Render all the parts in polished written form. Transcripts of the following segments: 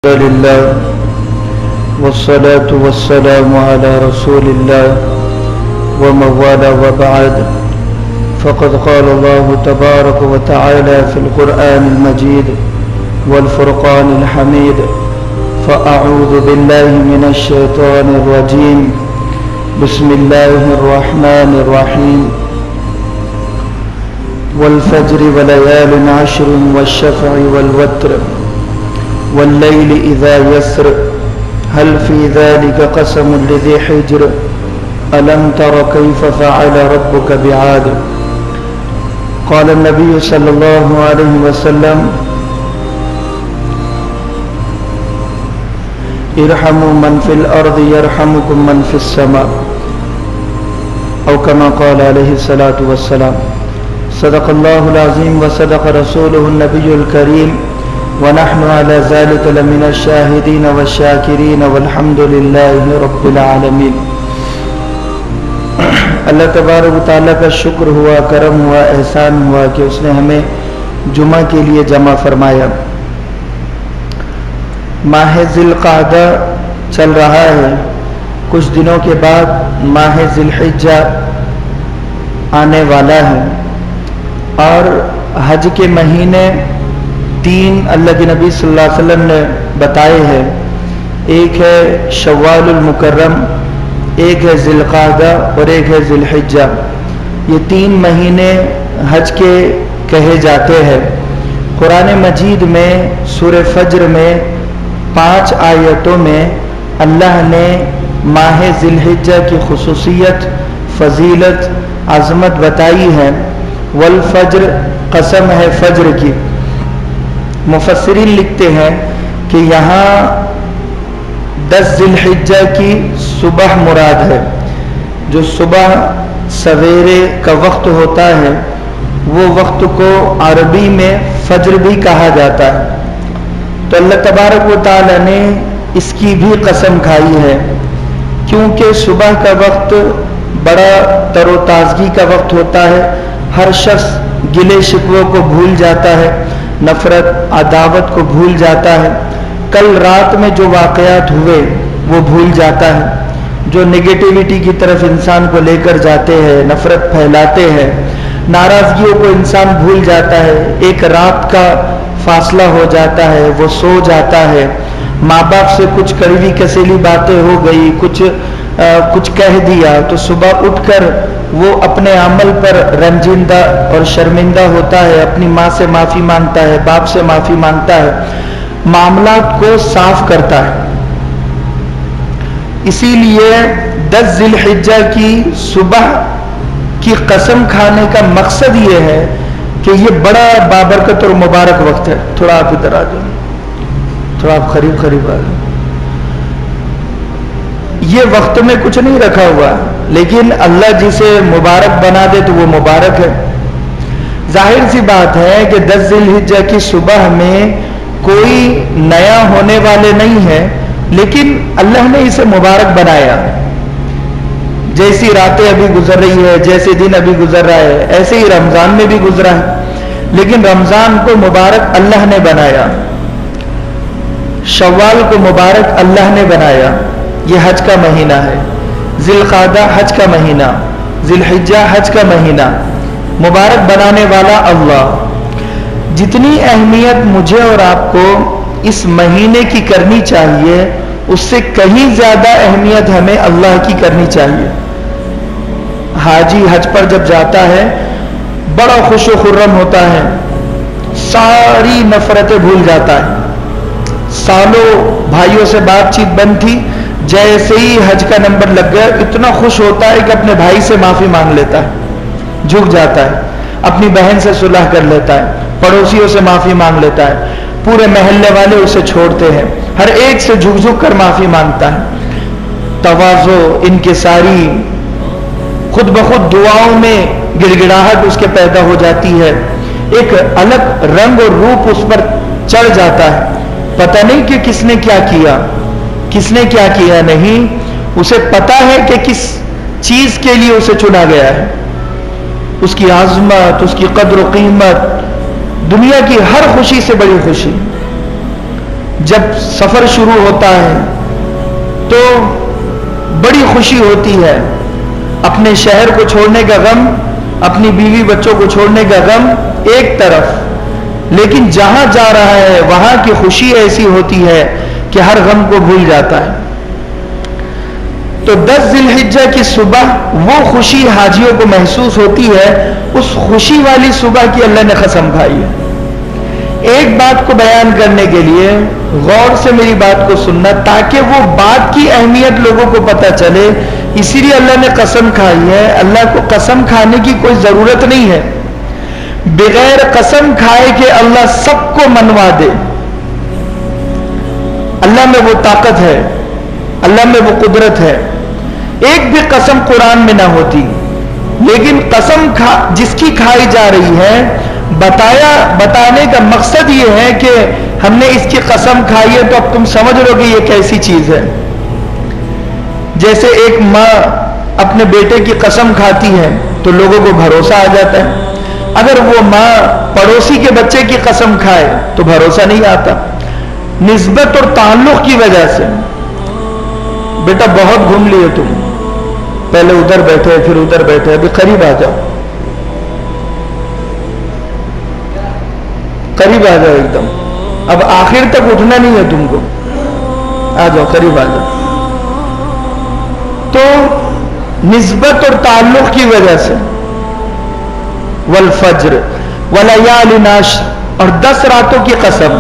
الحمد لله والصلاة والسلام على رسول الله ومن والاه وبعد فقد قال الله تبارك وتعالى في القرآن المجيد والفرقان الحميد فأعوذ بالله من الشيطان الرجيم بسم الله الرحمن الرحيم والفجر وليال عشر والشفع والوتر والليل إذا يسر هل في ذلك قسم لذي حجر ألم تر كيف فعل ربك بعاد قال النبي صلى الله عليه وسلم ارحموا من في الأرض يرحمكم من في السماء أو كما قال عليه الصلاة والسلام صدق الله العظيم وصدق رسوله النبي الكريم ونحن على ذلك لمن الشاهدين والشاکرین والحمد للہ رب العالمین۔ اللہ تبارک و تعالیٰ کا شکر ہوا، کرم ہوا، احسان ہوا کہ اس نے ہمیں جمعہ کے لیے جمع فرمایا۔ ماہ ذی القعدہ چل رہا ہے، کچھ دنوں کے بعد ماہ ذی الحجہ آنے والا ہے، اور حج کے مہینے تین اللہ کے نبی صلی اللہ علیہ وسلم نے بتائے ہیں، ایک ہے شوال المکرم، ایک ہے ذی القعدہ اور ایک ہے ذی الحجہ۔ یہ تین مہینے حج کے کہے جاتے ہیں۔ قرآن مجید میں سورہ فجر میں 5 آیتوں میں اللہ نے ماہ ذی الحجہ کی خصوصیت، فضیلت، عظمت بتائی ہے۔ والفجر، قسم ہے فجر کی۔ مفسرین لکھتے ہیں کہ یہاں 10 ذی الحجہ کی صبح مراد ہے۔ جو صبح سویرے کا وقت ہوتا ہے وہ وقت کو عربی میں فجر بھی کہا جاتا ہے۔ تو اللہ تبارک و تعالی نے اس کی بھی قسم کھائی ہے، کیونکہ صبح کا وقت بڑا تر و تازگی کا وقت ہوتا ہے۔ ہر شخص گلے شکووں کو بھول جاتا ہے، نفرت عداوت کو بھول جاتا ہے، کل رات میں جو واقعات ہوئے وہ بھول جاتا ہے، جو نگیٹیوٹی کی طرف انسان کو لے کر جاتے ہیں، نفرت پھیلاتے ہیں، ناراضگیوں کو انسان بھول جاتا ہے، ایک رات کا فاصلہ ہو جاتا ہے، وہ سو جاتا ہے، ماں باپ سے کچھ کڑوی کسیلی باتیں ہو گئی، کچھ کہہ دیا، تو صبح اٹھ کر وہ اپنے عمل پر رنجیدہ اور شرمندہ ہوتا ہے، اپنی ماں سے معافی مانگتا ہے، باپ سے معافی مانگتا ہے، معاملات کو صاف کرتا ہے۔ اسی لیے 10 ذی الحجہ کی صبح کی قسم کھانے کا مقصد یہ ہے کہ یہ بڑا بابرکت اور مبارک وقت ہے۔ تھوڑا آپ ادھر آ جائیں، تھوڑا آپ قریب آ جائیں۔ یہ وقت میں کچھ نہیں رکھا ہوا، لیکن اللہ جسے مبارک بنا دے تو وہ مبارک ہے۔ ظاہر سی بات ہے کہ 10 ذی الحجہ کی صبح میں کوئی نیا ہونے والے نہیں ہے، لیکن اللہ نے اسے مبارک بنایا۔ جیسی راتیں ابھی گزر رہی ہے، جیسے دن ابھی گزر رہا ہے، ایسے ہی رمضان میں بھی گزرا ہے، لیکن رمضان کو مبارک اللہ نے بنایا، شوال کو مبارک اللہ نے بنایا۔ یہ حج کا مہینہ ہے، ذی القعدہ حج کا مہینہ، ذی الحجہ حج کا مہینہ، مبارک بنانے والا اللہ۔ جتنی اہمیت مجھے اور آپ کو اس مہینے کی کرنی چاہیے، اس سے کہیں زیادہ اہمیت ہمیں اللہ کی کرنی چاہیے۔ حاجی حج پر جب جاتا ہے بڑا خوش و خرم ہوتا ہے، ساری نفرتیں بھول جاتا ہے، سالوں بھائیوں سے بات چیت بند تھی، جیسے ہی حج کا نمبر لگ گیا اتنا خوش ہوتا ہے کہ اپنے بھائی سے معافی مانگ لیتا ہے، جھک جاتا ہے، اپنی بہن سے صلح کر لیتا ہے، پڑوسیوں سے معافی مانگ لیتا ہے، پورے محلے والے اسے چھوڑتے ہیں، ہر ایک سے جھک جھک کر معافی مانگتا ہے۔ تواضع، انکساری، خود بخود دعاؤں میں گڑگڑاہٹ اس کے پیدا ہو جاتی ہے، ایک الگ رنگ اور روپ اس پر چڑھ جاتا ہے۔ پتہ نہیں کہ کس نے کیا کیا، کس نے کیا کیا نہیں، اسے پتا ہے کہ کس چیز کے لیے اسے چنا گیا ہے۔ اس کی عظمت، اس کی قدر و قیمت، دنیا کی ہر خوشی سے بڑی خوشی، جب سفر شروع ہوتا ہے تو بڑی خوشی ہوتی ہے. اپنے شہر کو چھوڑنے کا غم، اپنی بیوی بچوں کو چھوڑنے کا غم ایک طرف، لیکن جہاں جا رہا ہے وہاں کی خوشی ایسی ہوتی ہے کہ ہر غم کو بھول جاتا ہے. تو 10 ذی الحجہ کی صبح وہ خوشی حاجیوں کو محسوس ہوتی ہے، اس خوشی والی صبح کی اللہ نے قسم کھائی ہے. ایک بات کو بیان کرنے کے لیے غور سے میری بات کو سننا، تاکہ وہ بات کی اہمیت لوگوں کو پتہ چلے. اسی لیے اللہ نے قسم کھائی ہے. اللہ کو قسم کھانے کی کوئی ضرورت نہیں ہے. بغیر قسم کھائے کہ اللہ سب کو منوا دے. اللہ میں وہ طاقت ہے، اللہ میں وہ قدرت ہے. ایک بھی قسم قرآن میں نہ ہوتی، لیکن قسم جس کی کھائی جا رہی ہے، بتانے کا مقصد یہ ہے کہ ہم نے اس کی قسم کھائی ہے تو اب تم سمجھ لو کہ یہ کیسی چیز ہے. جیسے ایک ماں اپنے بیٹے کی قسم کھاتی ہے تو لوگوں کو بھروسہ آ جاتا ہے. اگر وہ ماں پڑوسی کے بچے کی قسم کھائے تو بھروسہ نہیں آتا. نسبت اور تعلق کی وجہ سے. بیٹا بہت گھوم لیے تم، پہلے ادھر بیٹھے پھر ادھر بیٹھے، ابھی قریب آ جاؤ، قریب آ جاؤ ایک دم. اب آخر تک اٹھنا نہیں ہے تم کو، آ جاؤ قریب آ جاؤ. تو نسبت اور تعلق کی وجہ سے. والفجر ولیال عشر، اور 10 راتوں کی قسم.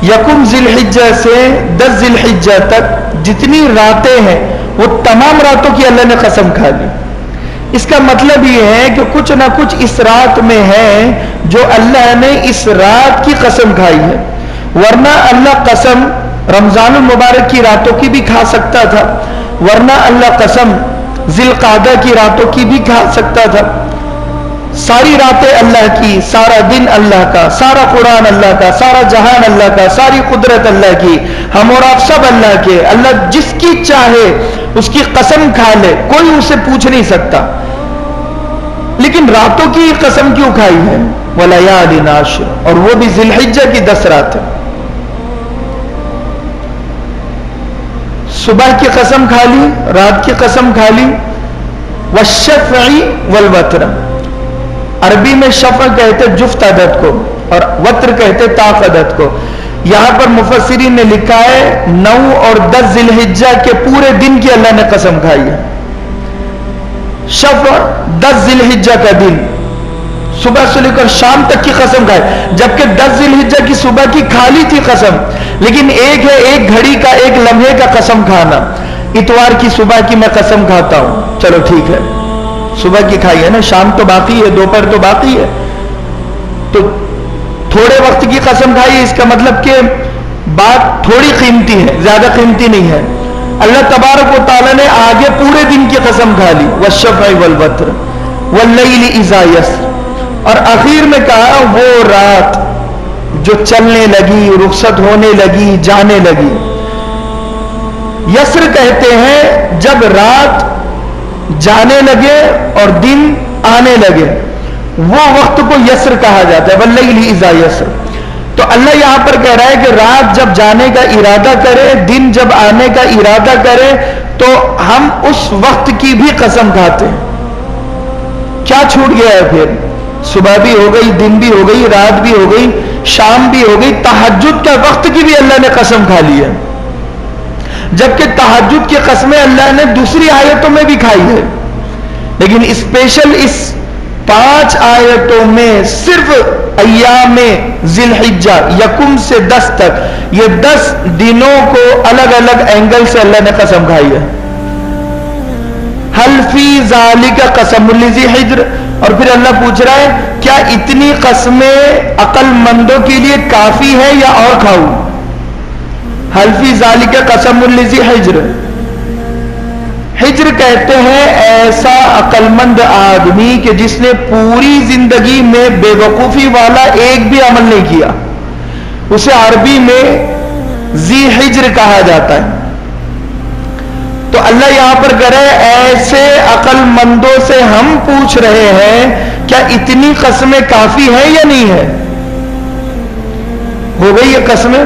یکم ذی الحجہ سے 10 ذی الحجہ تک جتنی راتیں ہیں وہ تمام راتوں کی اللہ نے قسم کھا لی. اس کا مطلب یہ ہے کہ کچھ نہ کچھ اس رات میں ہے جو اللہ نے اس رات کی قسم کھائی ہے. ورنہ اللہ قسم رمضان المبارک کی راتوں کی بھی کھا سکتا تھا، ورنہ اللہ قسم ذی القعدہ کی راتوں کی بھی کھا سکتا تھا. ساری راتیں اللہ کی، سارا دن اللہ کا، سارا قرآن اللہ کا، سارا جہان اللہ کا، ساری قدرت اللہ کی، ہم اور آپ سب اللہ کے. اللہ جس کی چاہے اس کی قسم کھا لے، کوئی اسے پوچھ نہیں سکتا. لیکن راتوں کی قسم کیوں کھائی ہے؟ وَلَيَالٍ عَشْرٍ، اور وہ بھی ذی الحجہ کی 10 راتیں. صبح کی قسم کھا لی، رات کی قسم کھا لی. وَالشَّفْعِ وَالْوَتْرِ، عربی میں شفع کہتے جفت عدد کو اور وتر کہتے طاق عدد کو. یہاں پر مفسرین نے لکھا ہے 9 اور 10 ذی الحجہ کے پورے دن کی اللہ نے قسم کھائی ہے. شفع 10 ذی الحجہ کا دن، صبح سے لے کر شام تک کی قسم کھائی، جبکہ 10 ذی الحجہ کی صبح کی کھا لی تھی قسم. لیکن ایک ہے ایک گھڑی کا، ایک لمحے کا قسم کھانا. اتوار کی صبح کی میں قسم کھاتا ہوں، چلو ٹھیک ہے، صبح کی کھائی ہے نا، شام تو باقی ہے، دوپہر تو باقی ہے، تو تھوڑے وقت کی قسم کھائی. اس کا مطلب کہ بات تھوڑی قیمتی ہے، زیادہ قیمتی نہیں ہے. اللہ تبارک و تعالیٰ نے آگے پورے دن کی قسم کھا لی. والشفع والوتر واللیل اذا یسر، اور اخیر میں کہا وہ رات جو چلنے لگی، رخصت ہونے لگی، جانے لگی. یسر کہتے ہیں جب رات جانے لگے اور دن آنے لگے، وہ وقت کو یسر کہا جاتا ہے. واللیل اذا یسر. تو اللہ یہاں پر کہہ رہا ہے کہ رات جب جانے کا ارادہ کرے، دن جب آنے کا ارادہ کرے، تو ہم اس وقت کی بھی قسم کھاتے ہیں. کیا چھوٹ گیا ہے پھر؟ صبح بھی ہو گئی، دن بھی ہو گئی، رات بھی ہو گئی، شام بھی ہو گئی. تہجد کا وقت کی بھی اللہ نے قسم کھا لی ہے، جبکہ تہجد کی قسمیں اللہ نے دوسری آیتوں میں بھی کھائی ہے. لیکن اسپیشل اس 5 آیتوں میں صرف ایام ذی الحجہ یکم سے 10 تک، یہ 10 دنوں کو الگ الگ اینگل سے اللہ نے قسم کھائی ہے. حل فی ذالک قسم لذی حجر، اور پھر اللہ پوچھ رہا ہے کیا اتنی قسمیں عقل مندوں کے لیے کافی ہے یا اور کھاؤں؟ حل فی ذالک قسم لذی حجر. حجر کہتے ہیں ایسا عقل مند آدمی کہ جس نے پوری زندگی میں بے وقوفی والا ایک بھی عمل نہیں کیا، اسے عربی میں ذی حجر کہا جاتا ہے. تو اللہ یہاں پر کہہ رہے ہیں ایسے عقل مندوں سے ہم پوچھ رہے ہیں کیا اتنی قسمیں کافی ہیں یا نہیں ہے؟ ہو گئی یہ قسمیں.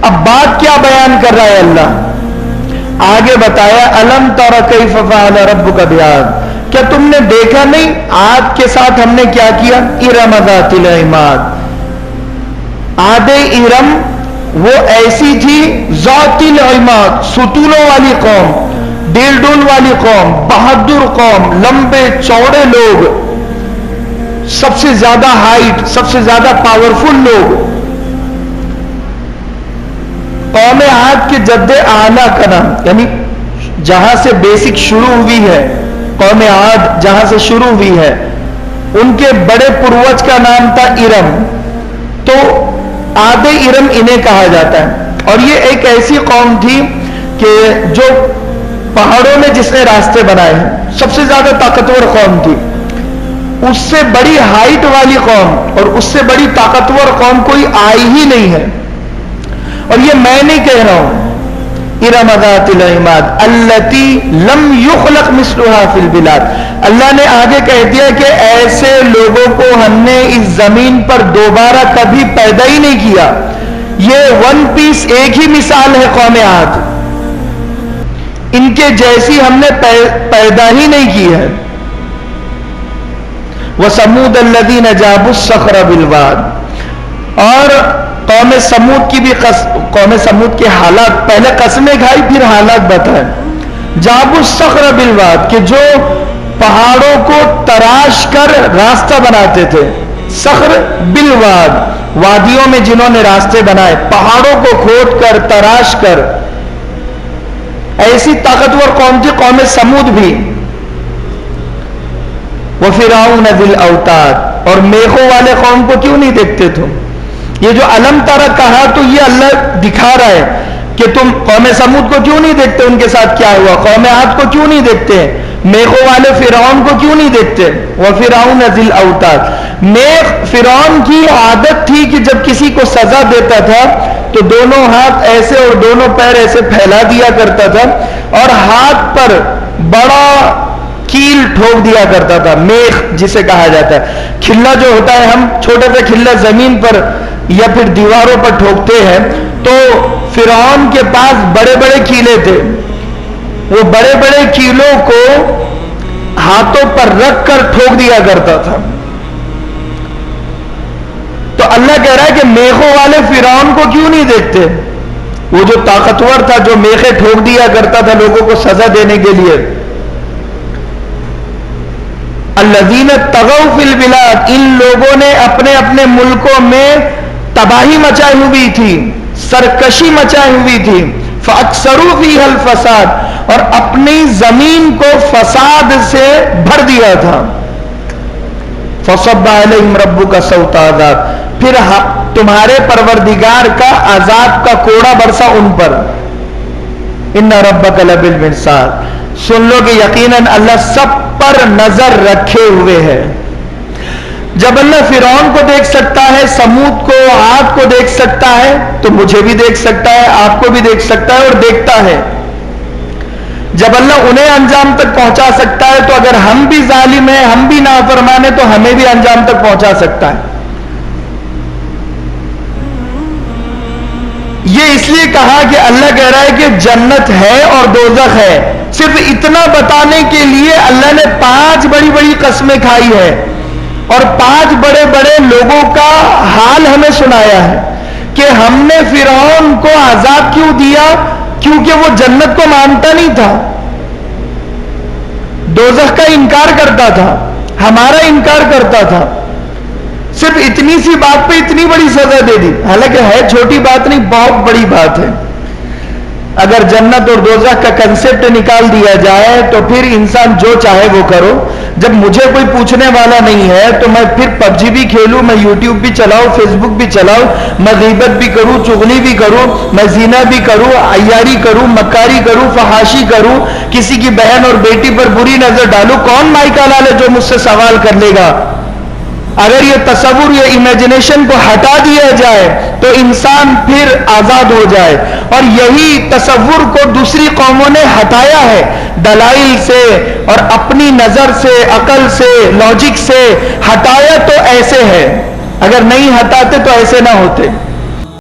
اب بات کیا بیان کر رہا ہے اللہ؟ آگے بتایا الم تر کیف فعل ربک بعاد، کیا تم نے دیکھا نہیں عاد کے ساتھ ہم نے کیا کیا؟ ارم ذات العماد، عاد ارم وہ ایسی تھی ذات العماد، ستونوں والی قوم، ڈیل ڈول والی قوم، بہادر قوم، لمبے چوڑے لوگ، سب سے زیادہ ہائٹ، سب سے زیادہ پاورفل لوگ. قوم عاد کے جد اعلیٰ کا نام، یعنی جہاں سے بیسک شروع ہوئی ہے، قوم عاد جہاں سے شروع ہوئی ہے، ان کے بڑے پروج کا نام تھا ارم. تو عاد ارم انہیں کہا جاتا ہے. اور یہ ایک ایسی قوم تھی کہ جو پہاڑوں میں جس نے راستے بنائے ہیں، سب سے زیادہ طاقتور قوم تھی. اس سے بڑی ہائٹ والی قوم اور اس سے بڑی طاقتور قوم کوئی آئی ہی نہیں ہے. اور یہ میں نہیں کہہ رہا ہوں، ارم ذات العماد التی لم یخلق مثلها فی البلاد. اللہ نے آگے کہہ دیا کہ ایسے لوگوں کو ہم نے اس زمین پر دوبارہ کبھی پیدا ہی نہیں کیا. یہ ون پیس ایک ہی مثال ہے قوم عاد، ان کے جیسی ہم نے پیدا ہی نہیں کی ہے. وَثَمُودَ الَّذِينَ جَابُوا الصَّخْرَ بِالْوَادِ، اور قوم سمود کی بھی قوم سمود کے حالات، پہلے قسمیں کھائی پھر حالات بتائے. جابوا الصخر بالواد، کہ جو پہاڑوں کو تراش کر راستہ بناتے تھے. صخر بالواد، وادیوں میں جنہوں نے راستے بنائے، پہاڑوں کو کھود کر تراش کر. ایسی طاقتور قوم تھی قوم سمود بھی. وَفِرْعَوْنَ ذِي الْأَوْتَادِ، اور میخوں والے قوم کو کیوں نہیں دیکھتے تم؟ یہ جو علم ترا کہا تو یہ اللہ دکھا رہا ہے کہ تم قوم سمود کو کیوں نہیں دیکھتے، ان کے ساتھ کیا ہوا. قوم عاد کو کیوں نہیں دیکھتے، میخوں والے فرعون کو کیوں نہیں دیکھتے. وَفِرْعَوْنَ ذِي الْأَوْتَادِ، میخ فرعون کی عادت تھی کہ جب کسی کو سزا دیتا تھا تو دونوں ہاتھ ایسے اور دونوں پیر ایسے پھیلا دیا کرتا تھا اور ہاتھ پر بڑا کیل ٹھوک دیا کرتا تھا. میخ جسے کہا جاتا ہے، کھلا جو ہوتا ہے، ہم چھوٹا سا کھلا زمین پر یا پھر دیواروں پر ٹھوکتے ہیں. تو فرعون کے پاس بڑے بڑے کیلے تھے، وہ بڑے بڑے کیلوں کو ہاتھوں پر رکھ کر ٹھوک دیا کرتا تھا. تو اللہ کہہ رہا ہے کہ میخوں والے فرعون کو کیوں نہیں دیکھتے؟ وہ جو طاقتور تھا، جو میخیں ٹھوک دیا کرتا تھا لوگوں کو سزا دینے کے لیے. الذین طغوا فی البلاد، ان لوگوں نے اپنے اپنے ملکوں میں تباہی مچائی ہوئی تھی، سرکشی مچائی ہوئی تھی. فاکثروا فیہا الفساد، اور اپنی زمین کو فساد سے بھر دیا تھا. فصب علیہم ربک صوت عذاب، پھر تمہارے پروردگار کا عذاب کا کوڑا برسا ان پر. ان ربک لبالمرصاد، سن لو کہ یقیناً اللہ سب پر نظر رکھے ہوئے ہے. جب اللہ فرعون کو دیکھ سکتا ہے، سمود کو، عاد کو دیکھ سکتا ہے، تو مجھے بھی دیکھ سکتا ہے، آپ کو بھی دیکھ سکتا ہے اور دیکھتا ہے. جب اللہ انہیں انجام تک پہنچا سکتا ہے تو اگر ہم بھی ظالم ہیں، ہم بھی نافرمان ہیں، تو ہمیں بھی انجام تک پہنچا سکتا ہے. یہ اس لیے کہا کہ اللہ کہہ رہا ہے کہ جنت ہے اور دوزخ ہے. صرف اتنا بتانے کے لیے اللہ نے 5 بڑی بڑی قسمیں کھائی ہے اور 5 بڑے بڑے لوگوں کا حال ہمیں سنایا ہے کہ ہم نے فرعون کو عذاب کیوں دیا، کیونکہ وہ جنت کو مانتا نہیں تھا، دوزخ کا انکار کرتا تھا، ہمارا انکار کرتا تھا. صرف اتنی سی بات پہ اتنی بڑی سزا دے دی، حالانکہ ہے چھوٹی بات نہیں، بہت بڑی بات ہے. اگر جنت اور دوزخ کا کنسپٹ نکال دیا جائے تو پھر انسان جو چاہے وہ کرو. جب مجھے کوئی پوچھنے والا نہیں ہے تو میں پھر پب جی بھی کھیلوں، میں یوٹیوب بھی چلاؤں، فیس بک بھی چلاؤں، میں غیبت بھی کروں، چغلی بھی کروں، میں زنا بھی کروں، عیاری کروں، مکاری کروں، فحاشی کروں، کسی کی بہن اور بیٹی پر بری نظر ڈالوں. کون مائکا لال ہے جو مجھ سے سوال کر لے گا؟ اگر یہ تصور یا امیجنیشن کو ہٹا دیا جائے تو انسان پھر آزاد ہو جائے. اور یہی تصور کو دوسری قوموں نے ہٹایا ہے، دلائل سے اور اپنی نظر سے، عقل سے، لاجک سے ہٹایا تو ایسے ہے. اگر نہیں ہٹاتے تو ایسے نہ ہوتے.